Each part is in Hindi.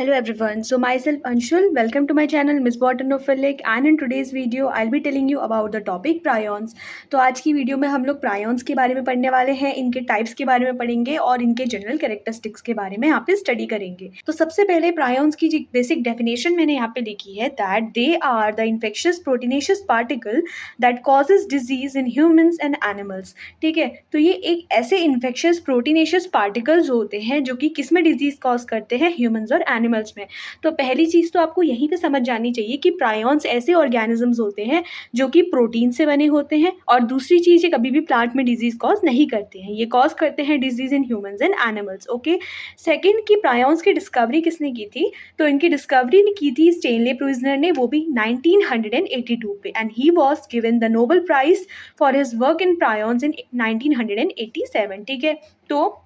Hello everyone. So myself Anshul. Welcome to my channel Miss Botanophilic and in today's video I'll be telling you about the topic prions. तो आज की वीडियो में हम लोग प्रायॉन्स के बारे में पढ़ने वाले हैं, इनके टाइप्स के बारे में पढ़ेंगे और इनके जनरल कैरेक्टरिस्टिक्स के बारे में यहाँ पे स्टडी करेंगे। तो सबसे पहले प्रायॉन्स की बेसिक डेफिनेशन मैंने यहाँ पे लिखी है that they are the infectious proteinaceous particle that causes disease in humans and animals. ठीक है, तो ये एक ऐसे इन्फेक्शियस प्रोटीनेशियस पार्टिकल्स होते हैं जो कि किस में डिजीज कॉज करते हैं, ह्यूमंस और एनिमल्स में। तो पहली चीज़ तो आपको यहीं पे समझ जानी चाहिए कि प्रायॉन्स ऐसे ऑर्गेनिजम्स होते हैं जो कि प्रोटीन से बने होते हैं, और दूसरी चीज़ ये कभी भी प्लांट में डिजीज कॉज नहीं करते हैं, ये कॉज करते हैं disease in humans and animals. Okay, second की प्रायॉन्स की डिस्कवरी किसने की थी? तो इनकी डिस्कवरी की थी स्टेनले प्रूजनर ने, वो भी 1982 पे, and he was given the Nobel prize for his work in prions in 1987। ठीक है, तो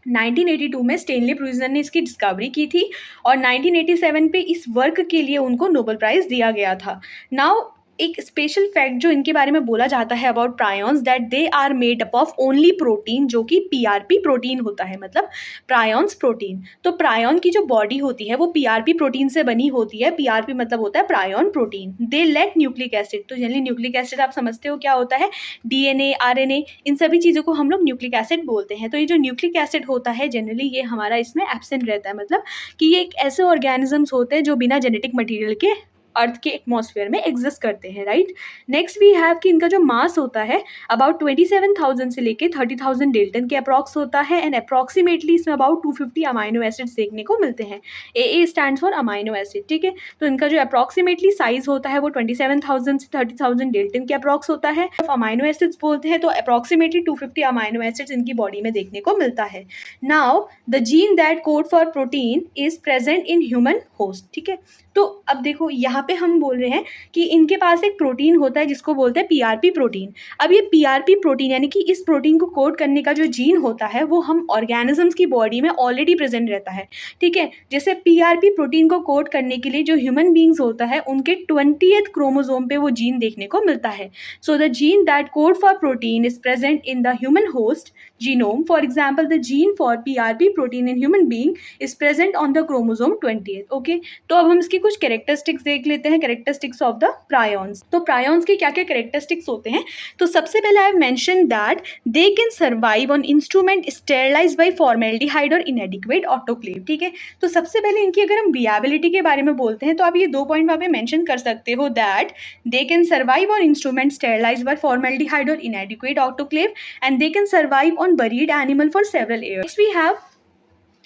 1982 में स्टेनले प्रूजनर ने इसकी डिस्कवरी की थी और 1987 पे इस वर्क के लिए उनको नोबेल प्राइज़ दिया गया था। नाउ एक स्पेशल फैक्ट जो इनके बारे में बोला जाता है about prions that they are made up of only protein, जो कि पीआरपी प्रोटीन होता है, मतलब प्रायॉन्स प्रोटीन। तो प्रायॉन की जो बॉडी होती है वो पीआरपी प्रोटीन से बनी होती है। पीआरपी मतलब होता है prion protein. They lack nucleic acid. तो जनरली न्यूक्लिक एसिड आप समझते हो क्या होता है, डीएनए, आरएनए, इन सभी चीज़ों को हम लोग न्यूक्लिक एसिड बोलते हैं। तो ये जो न्यूक्लिक एसिड होता है जनरली ये हमारा इसमें एब्सेंट रहता है, मतलब कि ये एक ऐसे ऑर्गेनिजम्स होते हैं जो बिना जेनेटिक मटीरियल के अर्थ के एटमॉस्फेयर में एग्जिस्ट करते हैं, राइट। नेक्स्ट वी हैव कि इनका जो मास होता है अबाउट 27,000 से लेके 30,000 डेल्टन के अप्रॉक्स होता है, एंड अप्रॉक्सीमेटली इसमें अबाउट 250 अमाइनो एसिड्स देखने को मिलते हैं। ए स्टैंड्स फॉर अमाइनो एसिड। ठीक है, तो इनका जो अप्रॉक्सीमेटली साइज होता है वो 27,000 से 30,000 डेल्टन के अप्रॉक्स होता है। अमाइनो एसिड्स बोलते हैं तो अप्रॉक्सीमेटली 250 अमाइनो एसिड्स इनकी बॉडी में देखने को मिलता है। Now the gene that code for protein is present in human host. ठीक है, तो अब देखो यहाँ पे हम बोल रहे हैं कि इनके पास एक प्रोटीन होता है जिसको बोलते हैं पीआरपी प्रोटीन। अब ये पीआरपी प्रोटीन यानी कि इस प्रोटीन को कोड करने का जो जीन होता है वो हम ऑर्गेनिजम्स की बॉडी में ऑलरेडी प्रेजेंट रहता है। ठीक है, जैसे पीआरपी प्रोटीन को कोड करने के लिए जो ह्यूमन बींग्स होता है उनके 20th क्रोमोसोम पे वो जीन देखने को मिलता है। So the gene that code for protein is present in the human host genome. For example, the gene for PRP protein in human being is present on the chromosome 20th. Okay, तो अब हम इसकी कुछ कैरेक्टरिस्टिक्स देख लेते हैं, कैरेक्टरिस्टिक्स ऑफ द प्रायॉन्स। तो प्रायॉन्स के क्या क्या कैरेक्टरिस्टिक्स होते हैं? तो सबसे पहले I have mention that they can survive on instrument sterilised by formaldehyde और इनएडिक्वेट ऑटोक्लेव। ठीक है, तो सबसे पहले इनकी अगर हम विएबिलिटी के बारे में बोलते हैं तो आप ये 2 पॉइंट वहाँ पे मेंशन कर सकते हो that they can survive on instrument sterilised by formaldehyde और inadequate autoclave and they can survive on buried animal for several years. Next we have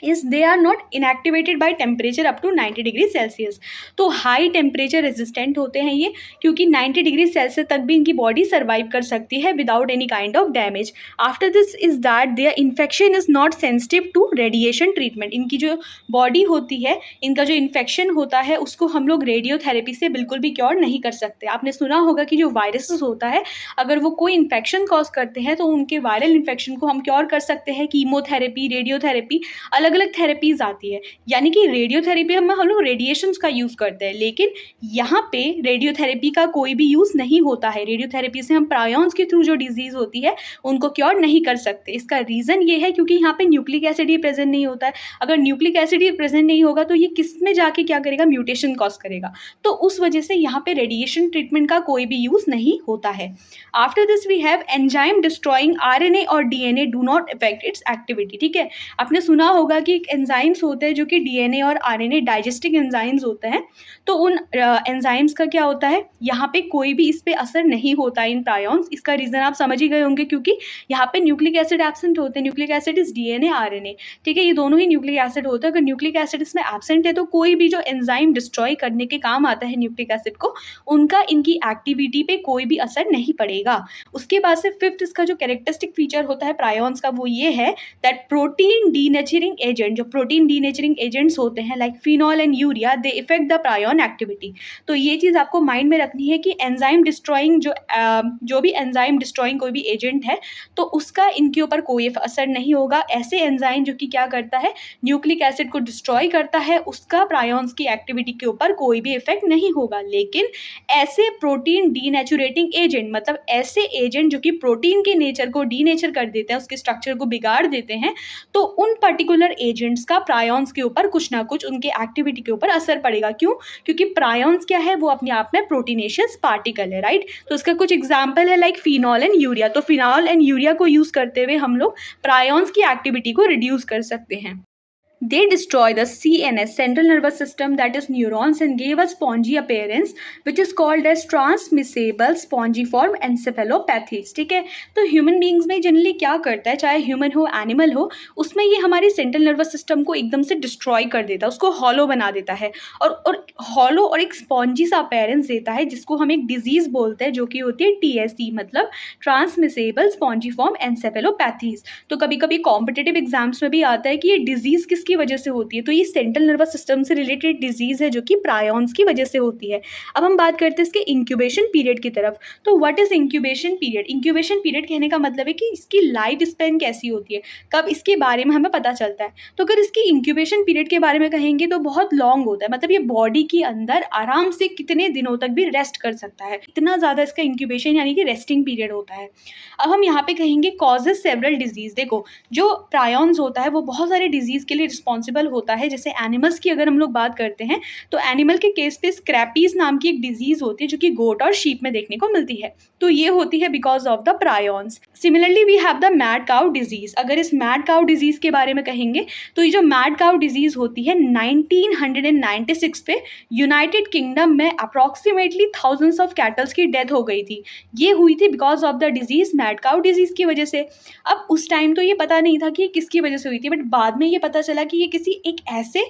is they are not inactivated by temperature up to 90 degree Celsius. तो हाई टेम्परेचर रेजिस्टेंट होते हैं ये, क्योंकि 90 डिग्री सेल्सियस तक भी इनकी बॉडी सर्वाइव कर सकती है without any kind of damage. After this is that their infection is not sensitive to radiation treatment. इनकी जो बॉडी होती है, इनका जो इन्फेक्शन होता है उसको हम लोग रेडियोथेरेपी से बिल्कुल भी क्योर नहीं कर सकते। आपने सुना होगा कि जो वायरसेस होता है अगर वो कोई इन्फेक्शन कॉज करते हैं तो उनके वायरल इन्फेक्शन को हम क्योर कर सकते हैं कीमोथेरेपी, रेडियोथेरेपी, अलग अलग थेरेपीज आती है। यानी कि रेडियोथेरेपी में हम लोग रेडिएशंस का यूज़ करते हैं, लेकिन यहाँ पे रेडियोथेरेपी का कोई भी यूज़ नहीं होता है। रेडियोथेरेपी से हम प्रायॉन्स के थ्रू जो डिजीज़ होती है उनको क्योर नहीं कर सकते। इसका रीज़न ये है क्योंकि यहाँ पे न्यूक्लिक एसिड ही प्रेजेंट नहीं होता है। अगर न्यूक्लिक एसिड ही प्रेजेंट नहीं होगा तो ये किस में जाके क्या करेगा, म्यूटेशन कॉज करेगा। तो उस वजह से यहाँ पे रेडिएशन ट्रीटमेंट का कोई भी यूज़ नहीं होता है। After this we have enzyme destroying RNA और DNA do not affect its activity. ठीक है, आपने सुना होगा कि एंजाइम्स होते हैं जो कि डीएनए और आरएनए डाइजेस्टिंग एंजाइम्स होते हैं। तो उन एंजाइम्स का क्या होता है, यहाँ पे कोई भी इस पे असर नहीं होता इन प्रायॉन्स। इसका रीज़न आप समझ ही गए होंगे, क्योंकि यहाँ पे न्यूक्लिक एसिड एब्सेंट होते हैं। Nucleic acid is DNA, RNA. ठीक है, ये दोनों ही न्यूक्लिक एसिड होते हैं। अगर न्यूक्लिक एसिड इसमें एब्सेंट है तो कोई भी जो एंजाइम डिस्ट्रॉय करने के काम आता है न्यूक्लिक एसिड को, उनका इनकी एक्टिविटी पे कोई भी असर नहीं पड़ेगा। उसके बाद से फिफ्थ इसका जो कैरेक्टरिस्टिक फीचर होता है प्रायॉन्स का वो ये है दैट प्रोटीन डीनेचरिंग एजेंट, जो प्रोटीन डीनेचरिंग एजेंट्स होते हैं like phenol and urea, they effect the prion activity. तो ये चीज़ आपको माइंड में रखनी है कि एंजाइम डिस्ट्रॉइंग जो भी एंजाइम डिस्ट्रॉइंग कोई भी एजेंट है तो उसका इनके ऊपर कोई असर नहीं होगा। ऐसे एंजाइम जो कि क्या करता है, न्यूक्लिक एसिड को डिस्ट्रॉय करता है, उसका प्रायॉन्स की एक्टिविटी के ऊपर कोई भी इफेक्ट नहीं होगा। लेकिन ऐसे प्रोटीन डीनेचुरेटिंग एजेंट, मतलब ऐसे एजेंट जो कि प्रोटीन के नेचर को डीनेचर कर देते हैं, उसके स्ट्रक्चर को बिगाड़ देते हैं, तो उन पर्टिकुलर एजेंट्स का प्रायॉन्स के ऊपर कुछ ना कुछ उनके एक्टिविटी के ऊपर असर पड़ेगा। क्यों? क्योंकि प्रायॉन्स क्या है, वो अपने आप में प्रोटीनेशियस पार्टिकल है, राइट। तो उसका कुछ एग्जाम्पल है लाइक फिनॉल एंड यूरिया। तो फिनॉल एंड यूरिया को यूज करते हुए हम लोग प्रायॉन्स की एक्टिविटी को रिड्यूस कर सकते हैं। They destroy the CNS, central nervous system, that is neurons, and gave a spongy appearance, which is called as transmissible spongiform encephalopathies। ठीक है, तो ह्यूमन बींग्स में जनरली क्या करता है, चाहे ह्यूमन हो एनिमल हो, उसमें ये हमारी सेंट्रल नर्वस सिस्टम को एकदम से डिस्ट्रॉय कर देता है, उसको हॉलो बना देता है और हॉलो और एक स्पॉन्जी सा अपेयरेंस देता है, जिसको हम एक डिजीज बोलते हैं, जो कि होती है TSE, मतलब ट्रांसमिसेबल स्पॉन्जीफॉर्म एनसेफेलोपैथीज। तो कभी कभी कॉम्पिटेटिव एग्जाम्स में भी आता है कि ये डिजीज किसकी वजह से होती है, तो ये सेंट्रल नर्वस सिस्टम से रिलेटेड डिजीज है जो कि प्रायॉन्स की वजह से होती है। अब हम बात करते हैं इसके इंक्यूबेशन पीरियड की तरफ। तो what is incubation period? Incubation period कहने का मतलब है कि इसकी लाइफ स्पेन कैसी होती है, कब इसके बारे में हमें पता चलता है। तो अगर इसकी इंक्यूबेशन पीरियड के बारे में कहेंगे तो बहुत लॉन्ग होता है, मतलब ये बॉडी के अंदर आराम से कितने दिनों तक भी रेस्ट कर सकता है, इतना ज़्यादा इसका इंक्यूबेशन यानी कि रेस्टिंग पीरियड होता है। अब हम यहाँ पे कहेंगे कॉजेज सेवरल डिजीज। देखो, जो प्रायॉन्स होता है वो बहुत सारे डिजीज के लिए रिस्पॉन्सिबल होता है। जैसे एनिमल्स की अगर हम लोग बात करते हैं तो एनिमल के केस पे स्क्रैपीज नाम की एक डिजीज होती है जो कि गोट और शीप में देखने को मिलती है, तो ये होती है because of the prions. Similarly we have the mad cow disease. अगर इस मैड काउ डिजीज के बारे में कहेंगे तो ये जो मैड काउ डिजीज होती है 1996 पे यूनाइटेड किंगडम में अप्रॉक्सीमेटली थाउजेंड्स ऑफ कैटल्स की डेथ हो गई थी। ये हुई थी because of the disease mad cow disease की वजह से। अब उस टाइम तो ये पता नहीं था कि ये किसकी वजह से हुई थी, बट बाद में ये पता चला कि ये किसी एक ऐसे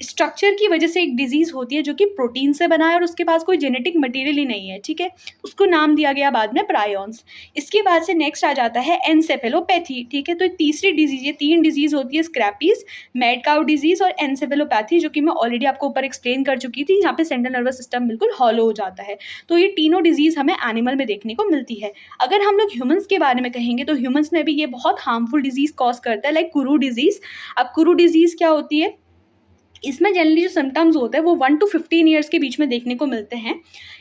स्ट्रक्चर की वजह से एक डिजीज होती है जो कि प्रोटीन से बना है और उसके पास कोई जेनेटिक मटेरियल ही नहीं है, ठीक है। उसको नाम दिया गया बाद में प्रायॉन्स। इसके बाद से नेक्स्ट आ जाता है एनसेफेलोपैथी, ठीक है। तो तीसरी डिजीज, ये 3 डिजीज होती है, स्क्रैपीज, मैड काउ डिजीज और एनसेफेलोपैथी, जो कि मैं ऑलरेडी आपको ऊपर एक्सप्लेन कर चुकी थी। यहाँ पे सेंट्रल नर्वस सिस्टम बिल्कुल हॉलो हो जाता है। तो ये तीनों डिजीज हमें एनिमल में देखने को मिलती है। अगर हम लोग ह्यूमंस के बारे में कहेंगे तो ह्यूमंस में भी ये बहुत हार्मफुल डिजीज कॉज करता है, लाइक कुरू डिजीज। अब कुरू डिजीज क्या होती है, इसमें जनरली जो सिम्टम्स होते हैं वो 1 to 15 ईयर्स के बीच में देखने को मिलते हैं।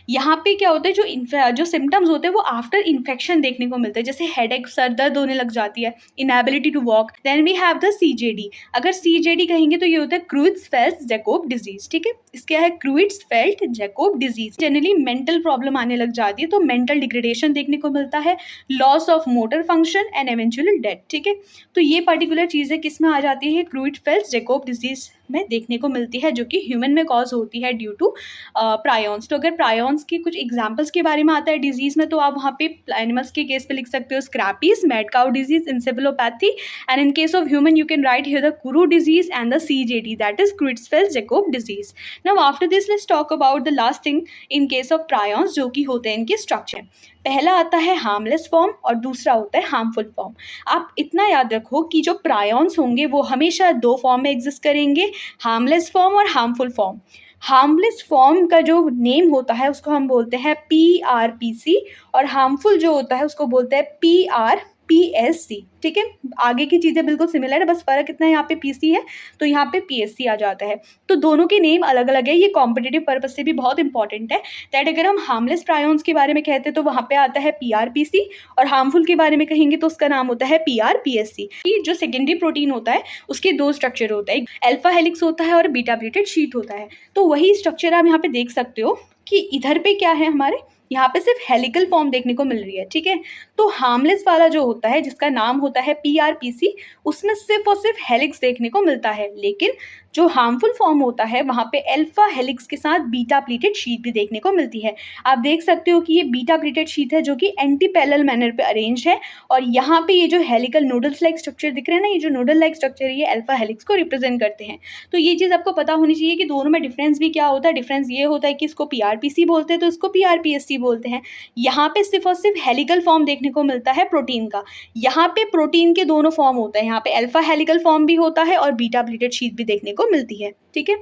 यहाँ पे क्या होता है, जो सिम्टम्स होते हैं वो आफ्टर इन्फेक्शन देखने को मिलते हैं, जैसे हेडेक, सर दर्द होने लग जाती है, inability to walk. Then we have the CJD। अगर CJD कहेंगे तो ये होता है क्रुइट्ज़फेल्ड-जैकोब डिजीज, ठीक है। इसके है क्रुइट्ज़फेल्ड-जैकोब डिजीज। जनरली मेंटल प्रॉब्लम आने लग जाती है, तो मेंटल डिग्रेडेशन देखने को मिलता है, loss of motor function and eventual death, ठीक है। तो ये पर्टिकुलर चीज़ें किस में आ जाती है, क्रुइट्ज़फेल्ड-जैकोब डिजीज में देखने को मिलती है, जो कि ह्यूमन में कॉज होती है ड्यू टू प्रायॉन्स। तो अगर प्रायॉन्स के कुछ एग्जांपल्स के बारे में आता है डिजीज में, तो आप वहाँ पे एनिमल्स के केस पे लिख सकते हो scrapie, mad cow disease, encephalopathy, and in case of human you can write here the kuru disease and the CJD, that is Creutzfeldt Jakob disease. Now after this let's talk about the last thing in case of prions, जो कि होते हैं इनके स्ट्रक्चर। पहला आता है हार्मलेस फॉर्म और दूसरा होता है हार्मफुल फॉर्म। आप इतना याद रखो कि जो प्रायॉन्स होंगे वो हमेशा 2 फॉर्म में एग्जिस्ट करेंगे, हार्मलेस फॉर्म और हार्मफुल फॉर्म। हार्मलेस फॉर्म का जो नेम होता है उसको हम बोलते हैं PRPC और हार्मफुल जो होता है उसको बोलते हैं PRPSC, ठीक है। आगे की चीज़ें बिल्कुल सिमिलर है, बस फ़र्क इतना है यहाँ पे PC है तो यहाँ पे PSC आ जाता है। तो दोनों के नेम अलग अलग है, ये कॉम्पिटिटिव पर्पज से भी बहुत इंपॉर्टेंट है। दैट अगर हम हार्मलेस प्रायॉन्स के बारे में कहते हैं तो वहाँ पे आता है PRPC और हार्मफुल के बारे में कहेंगे तो उसका नाम होता है PRPSC। जो सेकेंडरी प्रोटीन होता है उसके 2 स्ट्रक्चर होता है, अल्फा हेलिक्स होता है और बीटा प्लेटेड शीट होता है। तो वही स्ट्रक्चर आप यहाँ पे देख सकते हो कि इधर पे क्या है, हमारे यहाँ पे सिर्फ हेलिकल फॉर्म देखने को मिल रही है, ठीक है। तो हार्मलेस वाला जो होता है जिसका नाम होता है PRPC, उसमें सिर्फ और सिर्फ हेलिक्स देखने को मिलता है, लेकिन जो हार्मफुल फॉर्म होता है वहाँ पे अल्फा हेलिक्स के साथ बीटा प्लेटेड शीट भी देखने को मिलती है। आप देख सकते हो कि ये बीटा प्लेटेड शीट है जो कि एंटी पैरेलल मैनर पे अरेंज है, और यहाँ पे ये जो हेलिकल नोडल्स लाइक स्ट्रक्चर दिख रहे हैं ना, ये जो नोडल लाइक स्ट्रक्चर है ये अल्फा हेलिक्स को रिप्रेजेंट करते हैं। तो ये चीज़ आपको पता होनी चाहिए कि दोनों में डिफरेंस भी क्या होता है। डिफरेंस ये होता है कि इसको PRPC बोलते हैं तो इसको PRPSC बोलते हैं। यहाँ पे सिर्फ और सिर्फ हेलिकल फॉर्म देखने को मिलता है प्रोटीन का, यहाँ पे प्रोटीन के दोनों फॉर्म होते हैं, यहाँ पे अल्फा हेलिकल फॉर्म भी होता है और बीटा प्लेटेड शीट भी देखने को मिलती है, ठीक है।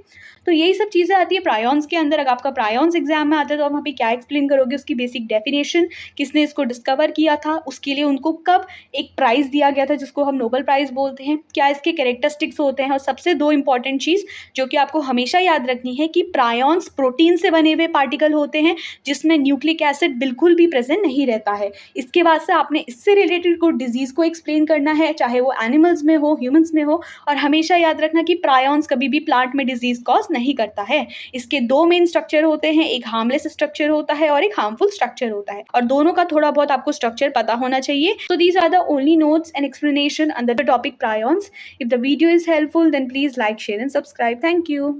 तो यही सब चीज़ें आती है प्रायॉन्स के अंदर। अगर आपका प्रायॉन्स एग्जाम में आता है तो आप वहाँ पे क्या एक्सप्लेन करोगे, उसकी बेसिक डेफिनेशन, किसने इसको डिस्कवर किया था, उसके लिए उनको कब एक प्राइज़ दिया गया था जिसको हम नोबेल प्राइज़ बोलते हैं, क्या इसके कैरेक्टरिस्टिक्स होते हैं, और सबसे 2 इंपॉर्टेंट चीज़ जो कि आपको हमेशा याद रखनी है कि प्रायॉन्स प्रोटीन से बने हुए पार्टिकल होते हैं जिसमें न्यूक्लियस न्यूक्लिक एसिड बिल्कुल भी प्रेजेंट नहीं रहता है। इसके बाद से आपने इससे रिलेटेड कोई डिजीज़ को एक्सप्लेन करना है, चाहे वो एनिमल्स में हो, ह्यूमन्स में हो। और हमेशा याद रखना कि प्रायॉन्स कभी भी प्लांट में डिजीज़ कॉज नहीं करता है। इसके 2 मेन स्ट्रक्चर होते हैं, एक हार्मलेस स्ट्रक्चर होता है और एक हार्मफुल स्ट्रक्चर होता है, और दोनों का थोड़ा बहुत आपको स्ट्रक्चर पता होना चाहिए। So these are the only notes and explanation under the topic prions. If the video is helpful, then please like, share and subscribe. Thank you.